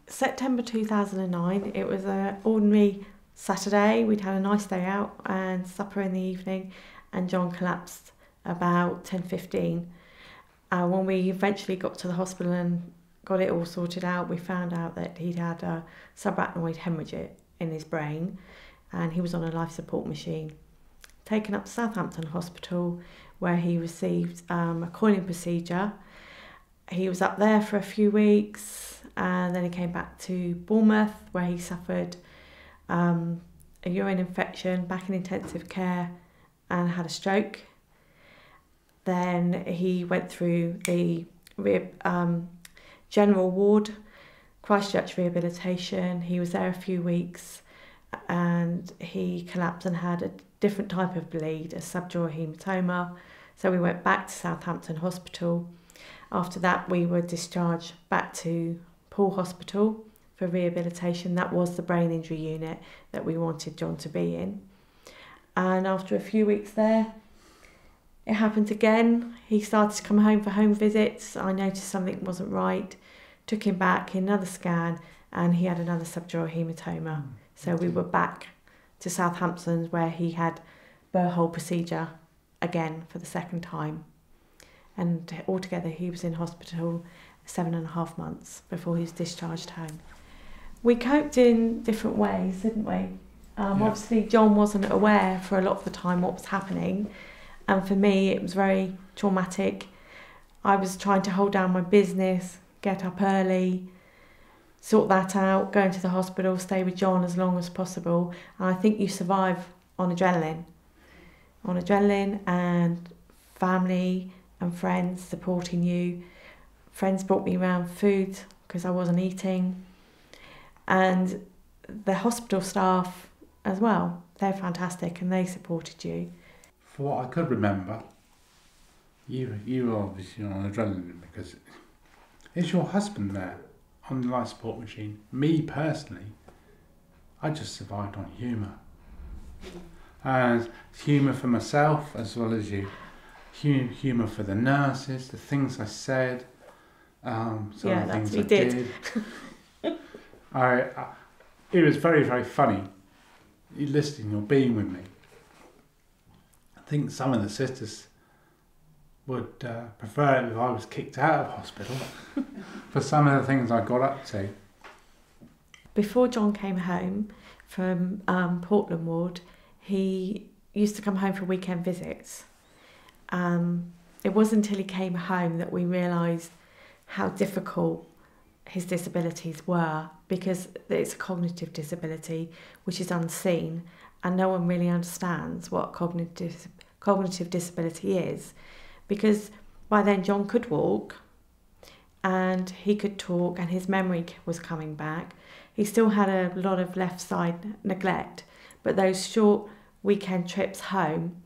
September 2009, it was an ordinary Saturday. We'd had a nice day out and supper in the evening, and John collapsed about 10:15. When we eventually got to the hospital and got it all sorted out, we found out that he'd had a subarachnoid hemorrhage in his brain, and he was on a life support machine. Taken up to Southampton Hospital, where he received a coiling procedure. He was up there for a few weeks, and then he came back to Bournemouth, where he suffered a urine infection, back in intensive care, and had a stroke. Then he went through the general ward, Christchurch rehabilitation. He was there a few weeks, and he collapsed and had a different type of bleed, a subdural hematoma. So we went back to Southampton Hospital. After that, we were discharged back to Poole Hospital for rehabilitation. That was the brain injury unit that we wanted John to be in. And after a few weeks there, it happened again. He started to come home for home visits. I noticed something wasn't right. Took him back, another scan, and he had another subdural hematoma. So we were back to Southampton, where he had burr hole procedure again for the second time. And altogether he was in hospital 7.5 months before he was discharged home. We coped in different ways, didn't we? Obviously John wasn't aware for a lot of the time what was happening, and for me it was very traumatic. I was trying to hold down my business, get up early, sort that out, go into the hospital, stay with John as long as possible. And I think you survive on adrenaline and family and friends supporting you. Friends brought me around food because I wasn't eating, and the hospital staff as well. They're fantastic and they supported you. For what I could remember, you were obviously on adrenaline because it's your husband there on the life support machine. Me personally, I just survived on humour. And humour for myself as well as you. Humour for the nurses, the things I said, some of the things I did. It was very, very funny. You listening or being with me. I think some of the sisters would prefer it if I was kicked out of hospital for some of the things I got up to. Before John came home from Portland ward, he used to come home for weekend visits. It wasn't until he came home that we realised how difficult his disabilities were, because it's a cognitive disability which is unseen, and no one really understands what cognitive disability is, because by then John could walk and he could talk and his memory was coming back. He still had a lot of left side neglect, but those short weekend trips home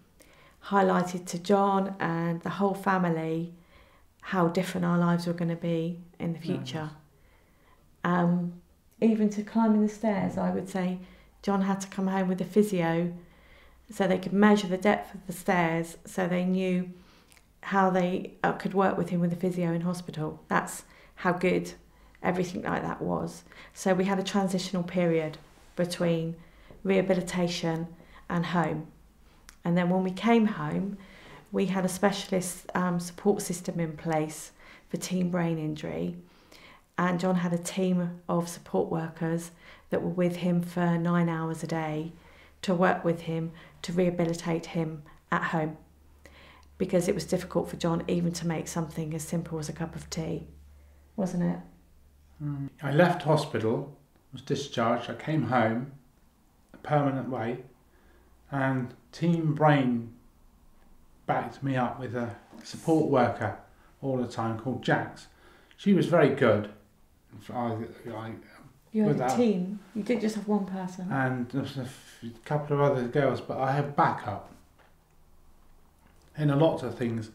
highlighted to John and the whole family how different our lives were going to be in the future. Even to climbing the stairs, I would say John had to come home with a physio so they could measure the depth of the stairs, so they knew how they could work with him with the physio in hospital. That's how good everything like that was. So we had a transitional period between rehabilitation and home. And then when we came home, we had a specialist support system in place for teen brain injury. And John had a team of support workers that were with him for 9 hours a day to work with him to rehabilitate him at home, because it was difficult for John even to make something as simple as a cup of tea, wasn't it? I left hospital, was discharged, I came home a permanent way, and Team Brain backed me up with a support worker all the time called Jax. She was very good. You had a team, you didn't just have one person. And there was a couple of other girls, but I had backup in a lot of things,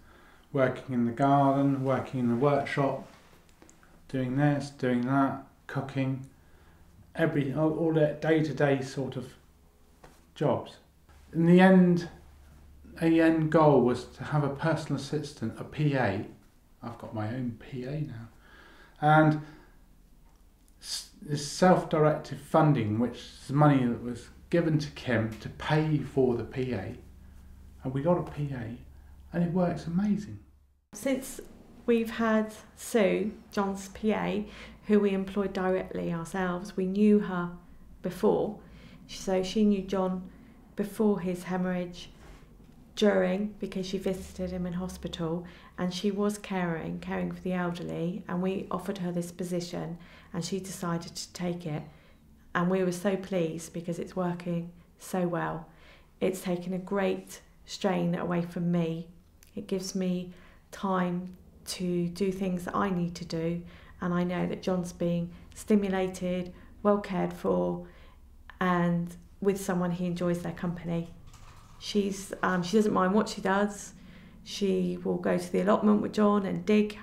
working in the garden, working in the workshop, doing this, doing that, cooking, all that day-to-day sort of jobs. In the end, a end goal was to have a personal assistant, a PA. I've got my own PA now. And this self-directed funding, which is money that was given to Kim to pay for the PA, and we got a PA, and it works amazing. Since we've had Sue, John's PA, who we employed directly ourselves, we knew her before, so she knew John before his hemorrhage, during, because she visited him in hospital, and she was caring for the elderly, and we offered her this position and she decided to take it, and we were so pleased because it's working so well. It's taken a great strain away from me. It gives me time to do things that I need to do, and I know that John's being stimulated, well cared for, and with someone he enjoys their company. She doesn't mind what she does. She will go to the allotment with John and dig.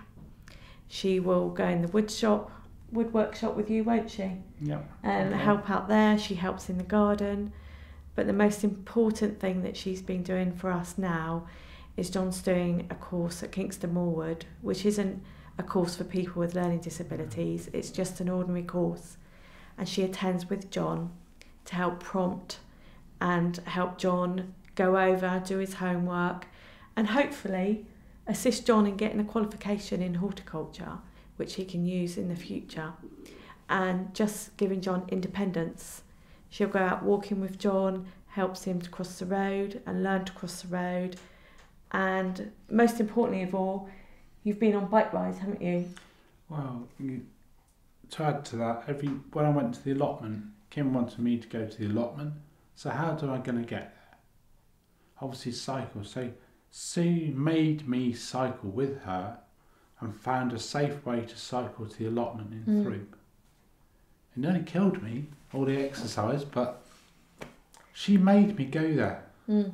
She will go in the woodwork shop with you, won't she? Yeah. And help out there. She helps in the garden. But the most important thing that she's been doing for us now is John's doing a course at Kingston Moorwood, which isn't a course for people with learning disabilities. It's just an ordinary course. And she attends with John to help prompt and help John go over, do his homework, and hopefully assist John in getting a qualification in horticulture, which he can use in the future, and just giving John independence. She'll go out walking with John, helps him to cross the road and learn to cross the road, and most importantly of all, you've been on bike rides, haven't you? Well, to add to that, when I went to the allotment, Kim wanted me to go to the allotment, so how do I going to get there? Obviously cycle. So Sue made me cycle with her and found a safe way to cycle to the allotment in Throop. It nearly killed me, all the exercise, but she made me go there. And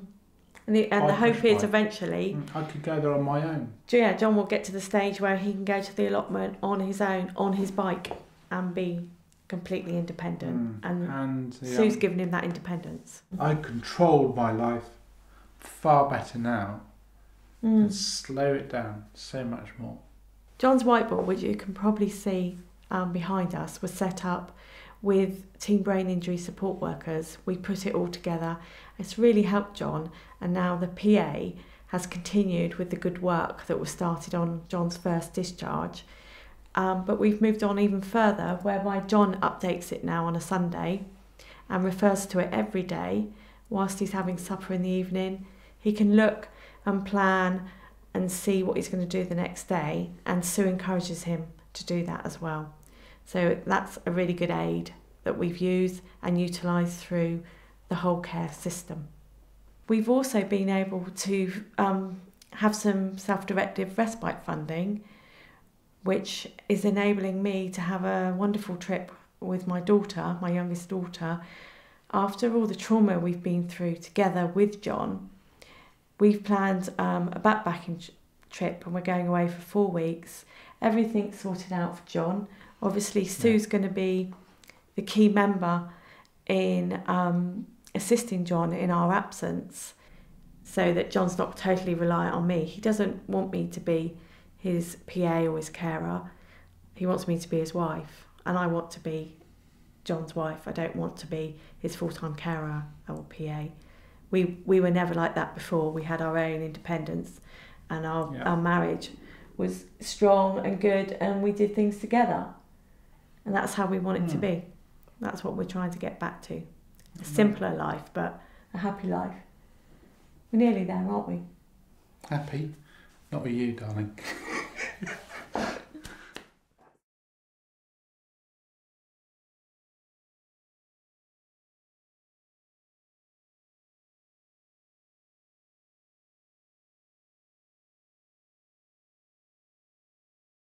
the hope is eventually I could go there on my own. Yeah, John will get to the stage where he can go to the allotment on his own, on his bike, and be completely independent. And Sue's given him that independence. I control my life far better now and slow it down so much more. John's whiteboard, which you can probably see behind us, was set up with Team Brain Injury support workers. We put it all together. It's really helped John, and now the PA has continued with the good work that was started on John's first discharge. But we've moved on even further, whereby John updates it now on a Sunday and refers to it every day. Whilst he's having supper in the evening, he can look and plan and see what he's going to do the next day, and Sue encourages him to do that as well. So that's a really good aid that we've used and utilised through the whole care system. We've also been able to have some self-directive respite funding, which is enabling me to have a wonderful trip with my daughter, my youngest daughter. After all the trauma we've been through together with John, we've planned a backpacking trip, and we're going away for 4 weeks. Everything's sorted out for John. Obviously, Sue's going to be the key member in assisting John in our absence, so that John's not totally reliant on me. He doesn't want me to be his PA or his carer. He wants me to be his wife, and I want to be John's wife. I don't want to be his full-time carer or PA. We were never like that before. We had our own independence, and our marriage was strong and good, and we did things together. And that's how we want it to be. That's what we're trying to get back to. A simpler life, but a happy life. We're nearly there, aren't we? Happy? Not with you, darling.